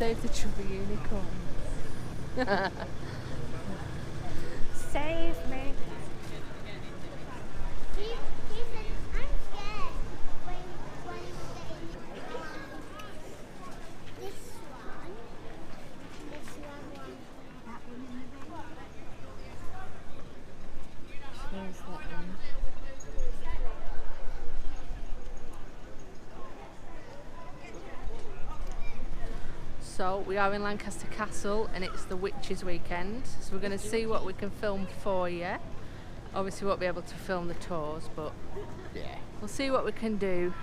Save the chubby unicorn. Save me. Where's that one? So we are in Lancaster Castle and it's the Witches weekend, so we're going to see what we can film for you. Obviously we won't be able to film the tours, but yeah, we'll see what we can do.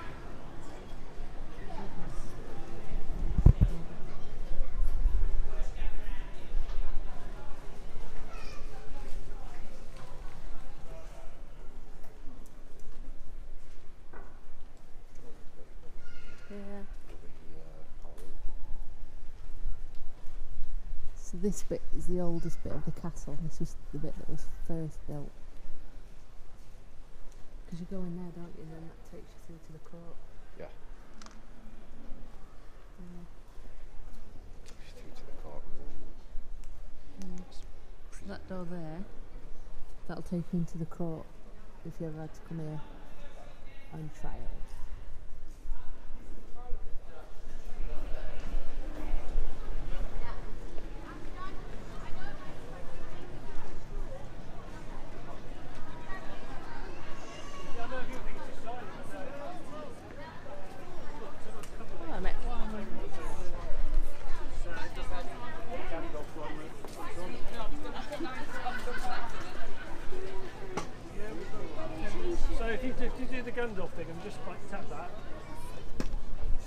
So this bit is the oldest bit of the castle. This was the bit that was first built. Because you go in there, don't you, and then that takes you through to the court. Yeah. Takes you through to the court. So that door there, that'll take you into the court if you ever had to come here on trial. So if you do the Gandalf thing and just like tap that.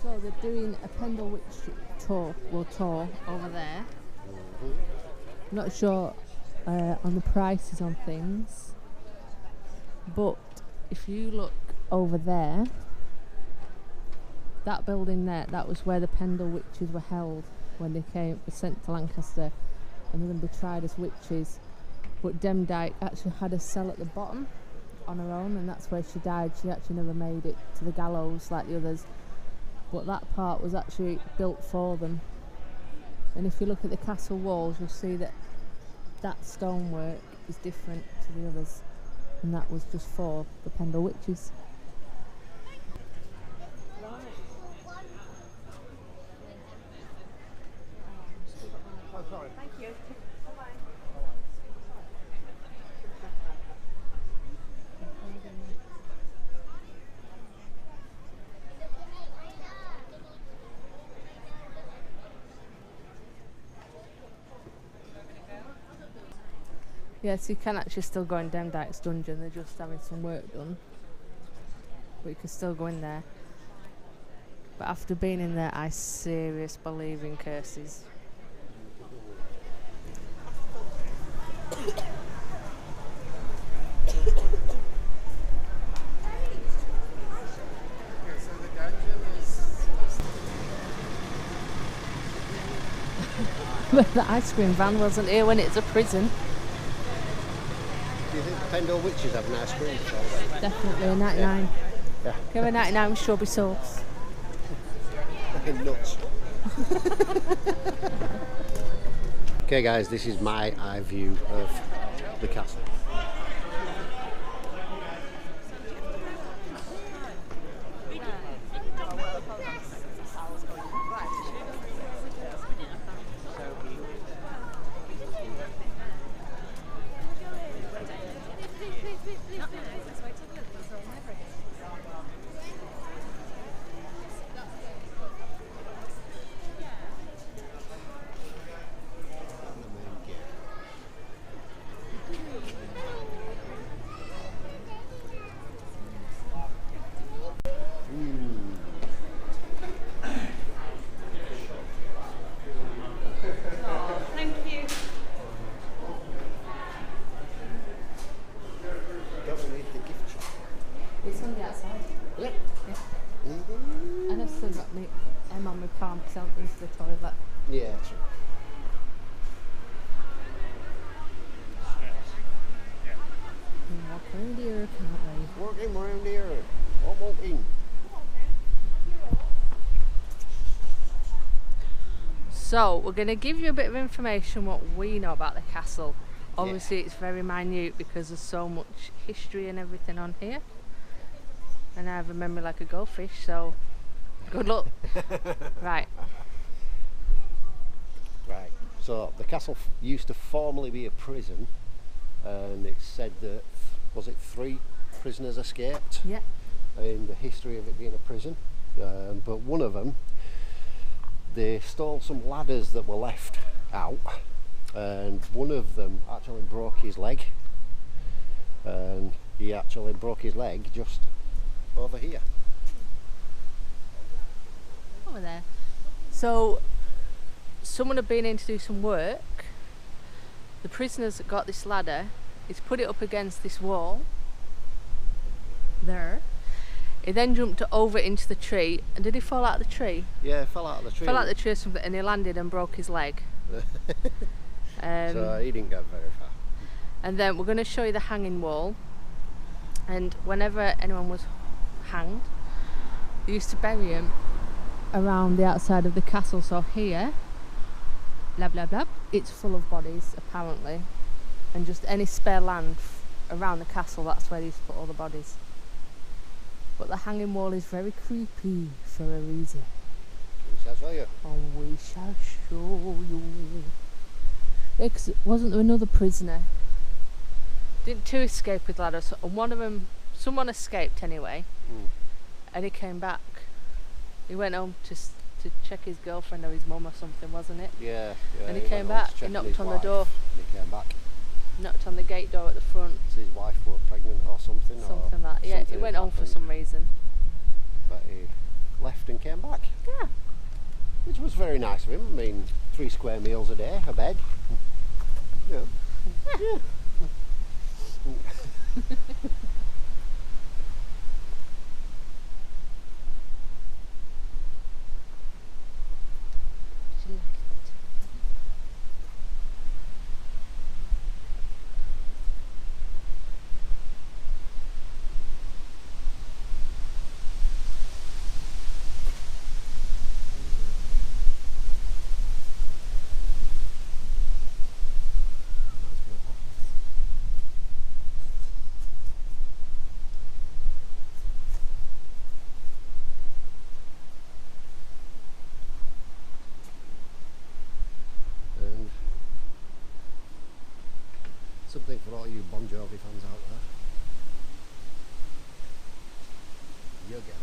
So they're doing a Pendle Witch tour over there. Not sure on the prices on things, but if you look over there, that building there, that was where the Pendle Witches were held when they were sent to Lancaster, and they're going to be tried as witches. But Demdike actually had a cell at the bottom on her own, and that's where she died. She actually never made it to the gallows like the others, but that part was actually built for them. And if you look at the castle walls, you'll see that that stonework is different to the others, and that was just for the Pendle Witches. Thank you. Yeah, so you can actually still go in Demdike's dungeon. They're just having some work done, but you can still go in there. But after being in there, I seriously believe in curses. But the ice cream van wasn't here when it's a prison. Do you think the Pendle Witches have an ice cream? Definitely a 99. Yeah. Give a 99 with strawberry sauce. Fucking nuts. Okay guys, this is my eye view of the castle. It's on the outside. Yeah. And I've still got my on my palm because I went into the toilet. Yeah, true. Walk around here, can't we? Walking around here. I'm walking. So we're going to give you a bit of information what we know about the castle. Obviously it's very minute because there's so much history and everything on here. And I have a memory like a goldfish, so good luck. Right. Right. So the castle used to formerly be a prison, and it's said that, was it 3 prisoners escaped Yeah. in the history of it being a prison, but one of them, they stole some ladders that were left out, and one of them actually broke his leg, and he actually broke his leg just over here. Over there. So someone had been in to do some work. The prisoners that got this ladder, he's put it up against this wall there. He then jumped over into the tree, and did he fall out of the tree? Yeah, fell out of the tree. Fell out of the tree or something, and he landed and broke his leg. So he didn't get very far. And then we're going to show you the hanging wall. And whenever anyone was hanged, they used to bury him around the outside of the castle. So here, blah blah blah, it's full of bodies apparently, and just any spare land around the castle, that's where they used to put all the bodies. But the hanging wall is very creepy for a reason. We shall show you. And we shall show you. Wasn't there another prisoner? Didn't 2 escape with ladders? And one of them, someone escaped anyway, and he came back. He went home to check his girlfriend or his mum or something, wasn't it? Yeah. And he came back. He knocked on the door. And he came back. Knocked on the gate door at the front. His wife was pregnant or something. Something like that. Yeah, he went home for some reason. But he left and came back. Yeah. Which was very nice of him. I mean, 3 square meals a day, a bed. Yeah. Yeah. Something for all you Bon Jovi fans out there. You get it.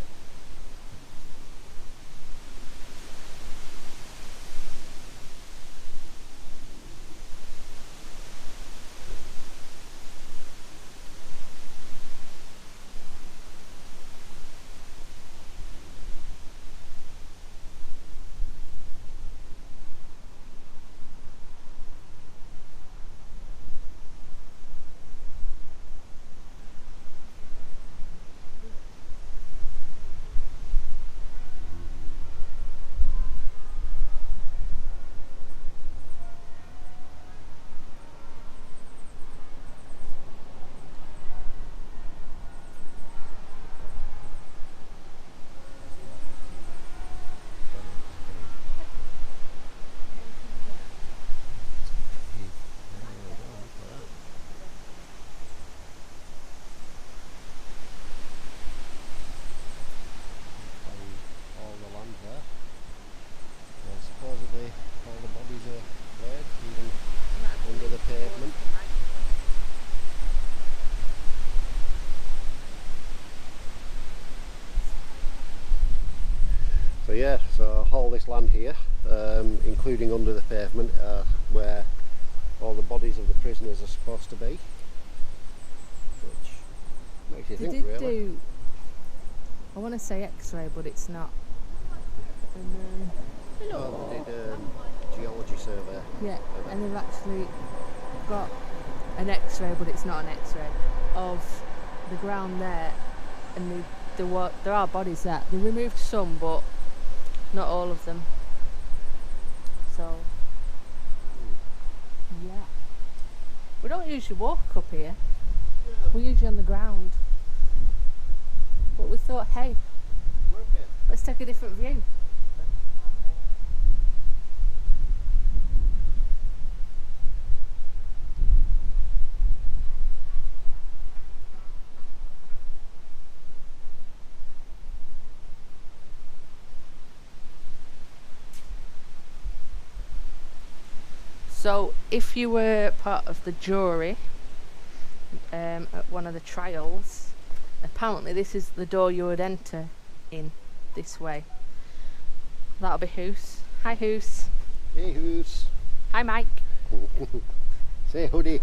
So yeah, so all this land here, including under the pavement, where all the bodies of the prisoners are supposed to be, which makes you They think, did really. do, I want to say X-ray, but it's not. And Oh, they did geology survey. yeah, and they've actually got an X-ray, but it's not an X-ray of the ground there, and there are bodies there. They removed some, but not all of them. So yeah, we don't usually walk up here. We're usually on the ground, but we thought, hey, let's take a different view. So if you were part of the jury at one of the trials, apparently this is the door you would enter in, this way. That'll be Hoos. Hi Hoos. Hey Hoos. Hi Mike. Say hoodie.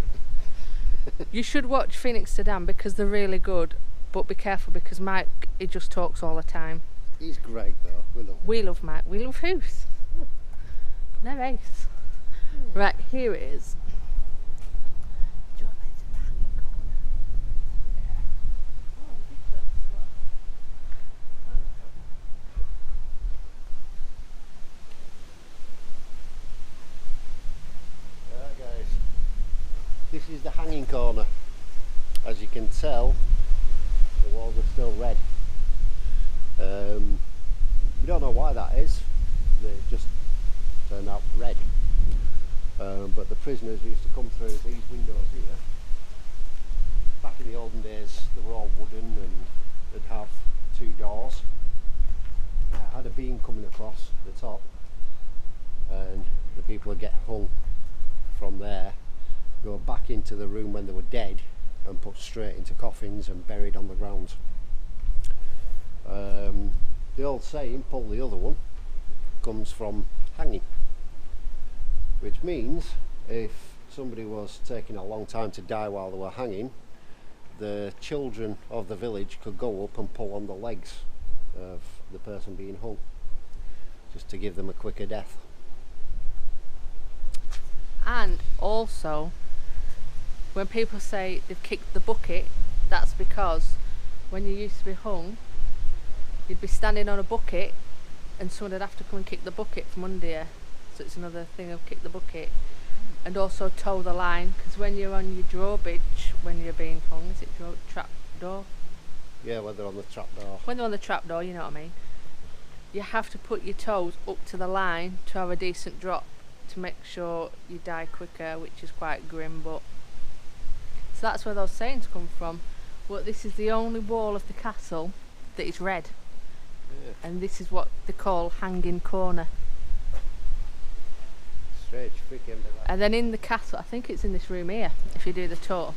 You should watch Phoenix to Dam because they're really good, but be careful because Mike, he just talks all the time. He's great though. We love Mike. We love Hoos. They're ace. Right, here it is. Right guys, this is the hanging corner. As you can tell, the walls are still red. We don't know why that is. They just turned out red. But the prisoners used to come through these windows here. Back in the olden days, they were all wooden and they'd have two doors. Had a beam coming across the top, and the people would get hung from there, go back into the room when they were dead, and put straight into coffins and buried on the ground. The old saying, pull the other one, comes from hanging, which means if somebody was taking a long time to die while they were hanging, the children of the village could go up and pull on the legs of the person being hung, just to give them a quicker death. And also, when people say they've kicked the bucket, that's because when you used to be hung, you'd be standing on a bucket and someone would have to come and kick the bucket from under you. So it's another thing of kick the bucket. And also toe the line, because when you're on your drawbridge, when you're being hung, is it trap door? Yeah, when they're on the trapdoor. When they're on the trap door, you know what I mean. You have to put your toes up to the line to have a decent drop to make sure you die quicker, which is quite grim, but so that's where those sayings come from. But this is the only wall of the castle that is red. Yeah. And this is what they call hanging corner. Strange freaking. And then in the castle, I think it's in this room here, if you do the tour,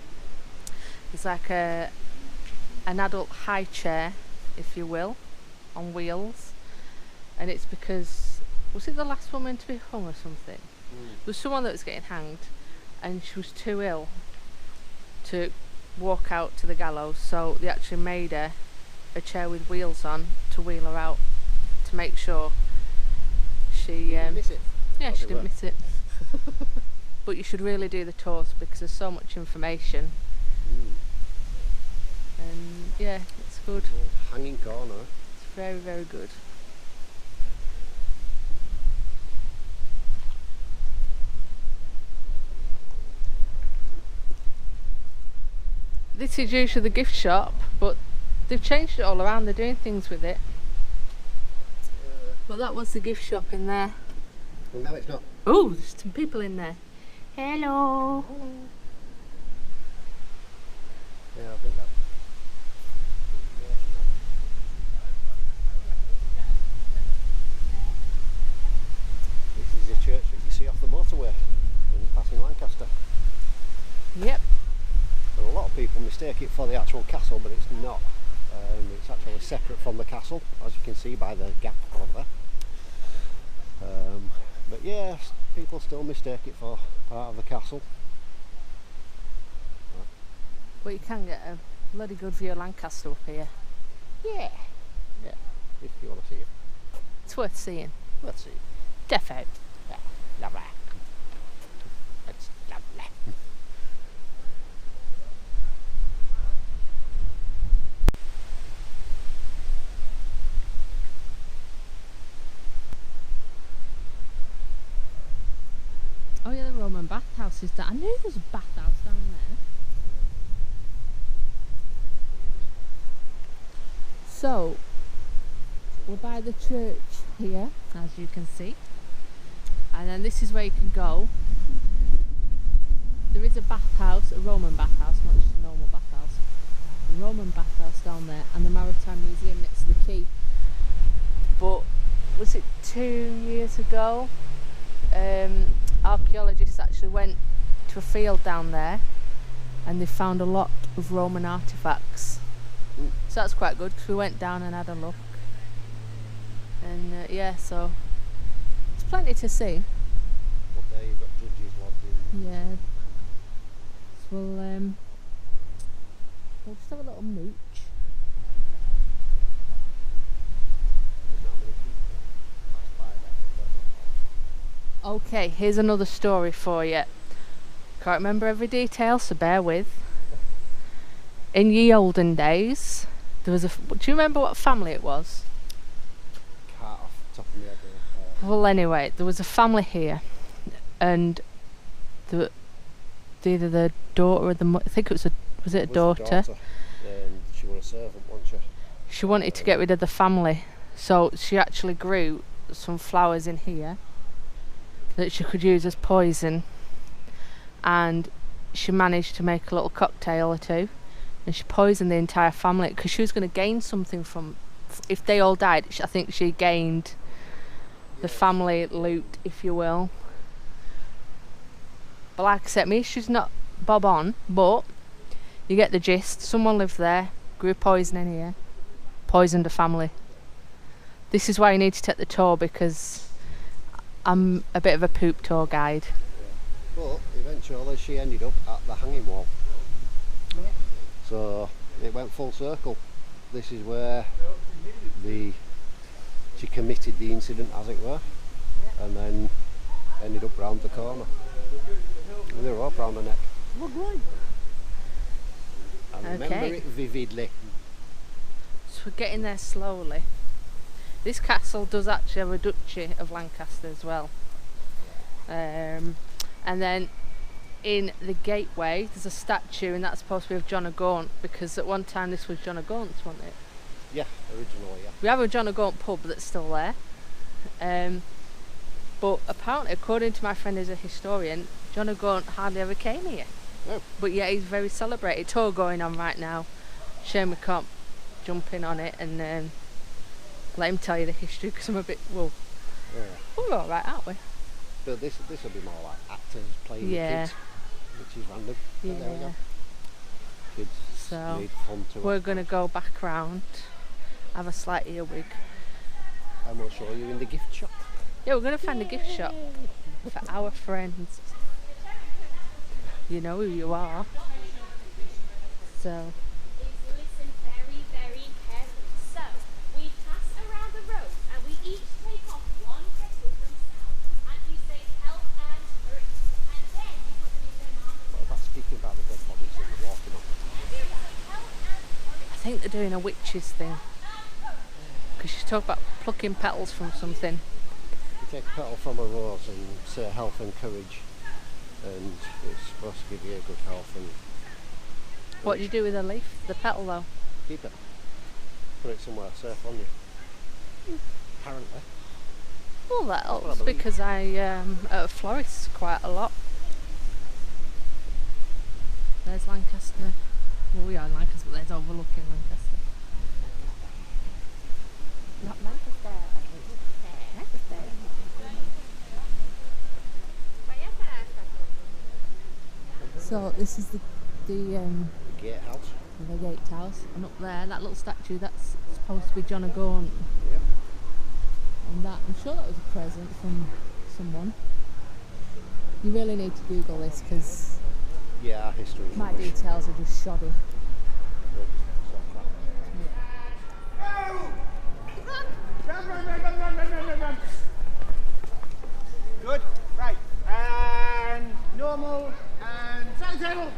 there's like an adult high chair, if you will, on wheels. And it's because, was it the last woman to be hung or something? There was someone that was getting hanged and she was too ill to walk out to the gallows, so they actually made her a chair with wheels on to wheel her out, to make sure she Didn't miss it. yeah, she didn't miss it. But you should really do the tours because there's so much information. And yeah, it's good. Hanging corner. It's very, very good. This is usually the gift shop, but they've changed it all around. They're doing things with it. But that was the gift shop in there. Well, now it's not. Oh, there's some people in there. Hello. Yeah, I think that. This is the church that you see off the motorway when you're passing Lancaster. Yep. And a lot of people mistake it for the actual castle, but it's not. It's actually separate from the castle, as you can see by the gap over there. But yes, people still mistake it for part of the castle. But you can get a bloody good view of Lancaster up here. Yeah. Yeah, if you want to see it. It's worth seeing. Let's see. Defo. Yeah, lovely. It's lovely. Oh yeah, the Roman bathhouse is down. I knew there was a bathhouse down there. So, we're by the church here, as you can see. And then this is where you can go. There is a bathhouse, a Roman bathhouse, not just a normal bathhouse. A Roman bathhouse down there, and the Maritime Museum next to the quay. But was it 2 years ago? archaeologists actually went to a field down there and they found a lot of Roman artefacts. So that's quite good because we went down and had a look. And yeah, so there's plenty to see. Up there you've got Judges Lodge. Yeah. So we'll just have a little mooch. Okay, here's another story for you. Can't remember every detail, so bear with. In ye olden days, there was do you remember what family it was? Can't off the top of my head. Well, anyway, there was a family here, and either the daughter or the I think it was it a daughter? She was a servant, wasn't she? She wanted to get rid of the family, so she actually grew some flowers in here that she could use as poison, and she managed to make a little cocktail or two, and she poisoned the entire family because she was going to gain something from, if they all died, I think she gained the family loot, if you will. But like I said, my history's not bob on, but you get the gist. Someone lived there, grew poison in here, poisoned a family. This is why you need to take the tour, because I'm a bit of a poop tour guide. Yeah. But eventually she ended up at the hanging wall. Yeah. So it went full circle. This is where she committed the incident, as it were, and then ended up round the corner. And they were all round the neck. Oh, great. I remember it vividly. So we're getting there slowly. This castle does actually have a Duchy of Lancaster as well. And then in the gateway there's a statue, and that's supposed to be of John o' Gaunt, because at one time this was John o' Gaunt's, wasn't it? Yeah, originally, yeah. We have a John o' Gaunt pub that's still there. But apparently, according to my friend who's a historian, John o' Gaunt hardly ever came here. Oh. But yeah, he's very celebrated. Tour going on right now. Shame we can't jump in on it and let him tell you the history, because I'm a bit, well, Yeah. we're alright, aren't we? But this will be more like actors playing Yeah. with kids, which is random. But there we Yeah. go. Kids So need fun to we're going to go back round, have a slight earwig. And we'll show you in the gift shop. Yeah, we're going to find a gift shop for our friends. You know who you are. So Listen very, very carefully. So, we pass around the road and we each take off one petal from south, and we say help and hurry. And then we put them in their mama's Well, that's speaking about the dead bodies that we're walking on. help and hurry. I think they're doing a witches thing, because she's talking about plucking petals from something. You take a petal from a rose and say health and courage, and it's supposed to give you a good health and What do you do with the leaf? The petal though? keep it. Put it somewhere safe on you. Apparently. Well, that That's what I helps, believe. because I at a florist quite a lot. There's Lancaster. Well, we are in Lancaster, but there's overlooking Lancaster. Not Lancaster. Lancaster. So this is the Gatehouse. gatehouse, and up there, that little statue, that's supposed to be John o' Gaunt. Yep. And that, I'm sure that was a present from someone. You really need to Google this, because Yeah, our history is my rubbish. details are just shoddy. So crap. Good. Right. And normal. And side table.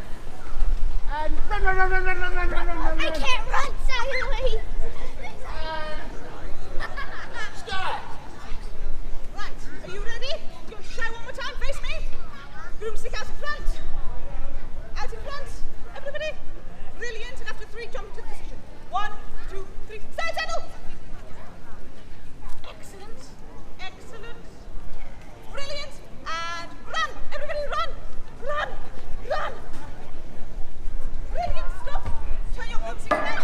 And run, run, run, run, run, run, run, run, run, run. I can't run, Sally. Start. Right. Are you ready? Go show one more time. Face me. Broomstick out in front. Out in front. Everybody. Brilliant. And after 3, jump to position. 1, 2, 3. Side table. Excellent. Excellent. Brilliant. And run. Everybody run. Run. Run. Brilliant stuff. Turn your broomstick around.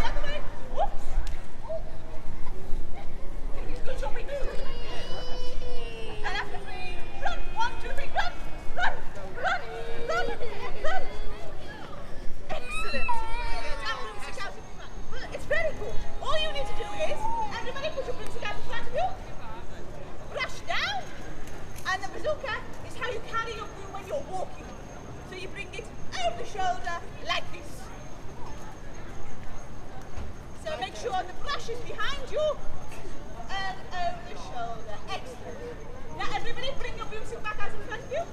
Excellent. Now everybody bring your broomstick back out in front of you.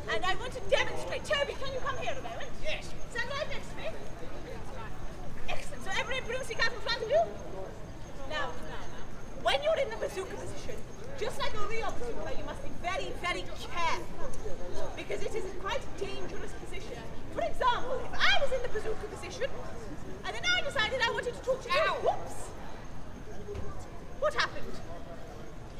And I want to demonstrate. Toby, can you come here a moment? Yes. Stand right next to me. Excellent. So everybody broomstick out in front of you. Now, when you're in the bazooka position, just like a real bazooka, you must be very, very careful. Because it is quite a dangerous position. For example, if I was in the bazooka position, and then I decided I wanted to talk to you. Whoops! What happened?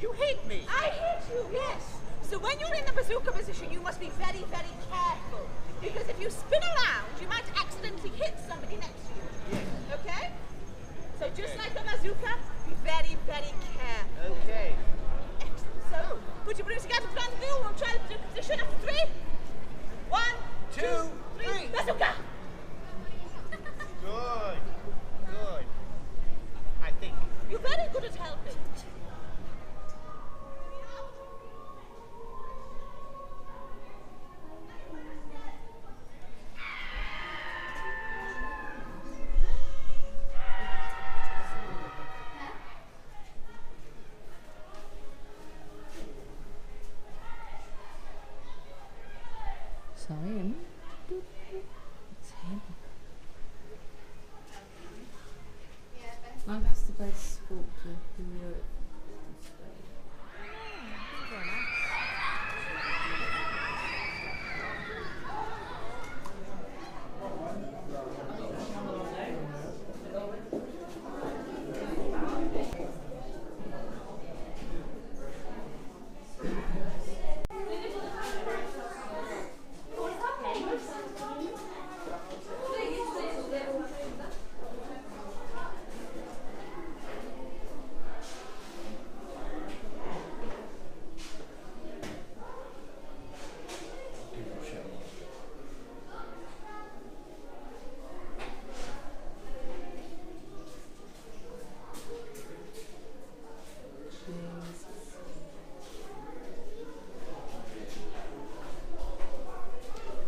You hate me. I hate you, yes. So when you're in the bazooka position, you must be very, very careful. Because if you spin around, you might accidentally hit somebody next to you. Yes. Okay? So just like a bazooka, be very, very careful. Okay. Excellent. So, put your broomstick out in front of you. We'll try the bazooka position after 3. 1, 2, 3. Bazooka! Good. Good. I think. You're very good at helping. Sorry, him. It's him. Lancaster based sculptor who worked this way.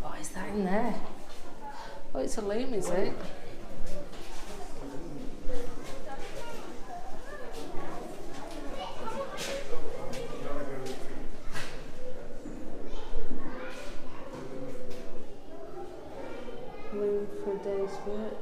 Oh, is that in there? Oh, it's a loom, is it? Loom for a day's work.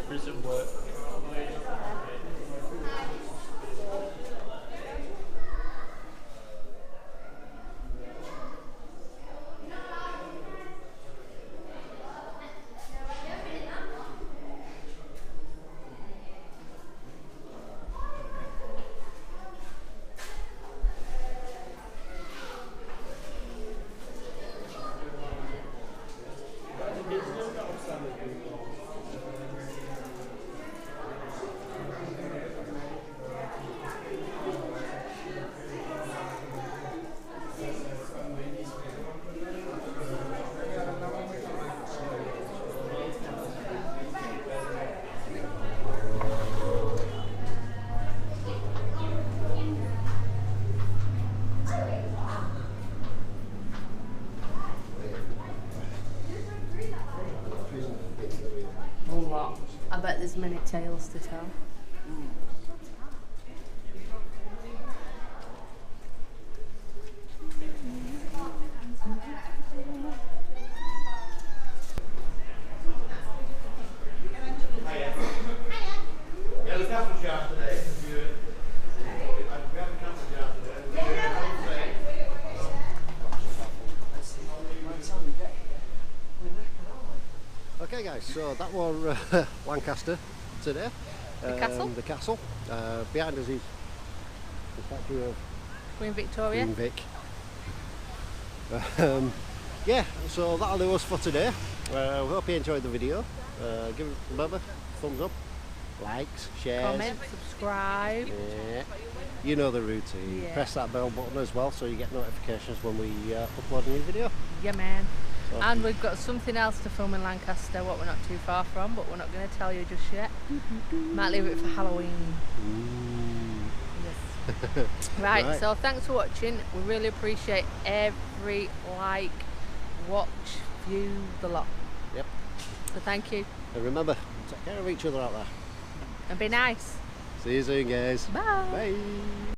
Prison work. A lot. I bet there's many tales to tell. Yeah, the castle shaft today. We have a castle shaft today. Okay guys, so that was Lancaster today. The castle? The castle. Behind us is the statue of Queen Victoria. Queen Vic. yeah, so that'll do us for today. We hope you enjoyed the video. Remember, thumbs up, likes, shares. Comment, subscribe. Yeah. You know the routine. Yeah. Press that bell button as well so you get notifications when we upload a new video. Yeah, man. So- And we've got something else to film in Lancaster, what we're not too far from, but we're not going to tell you just yet. Might leave it for Halloween. Yes. Right, Right. so thanks for watching. We really appreciate every like, watch, view, the lot. Yep. So thank you. And remember, take care of each other out there. And be nice. See you soon, guys. Bye. Bye.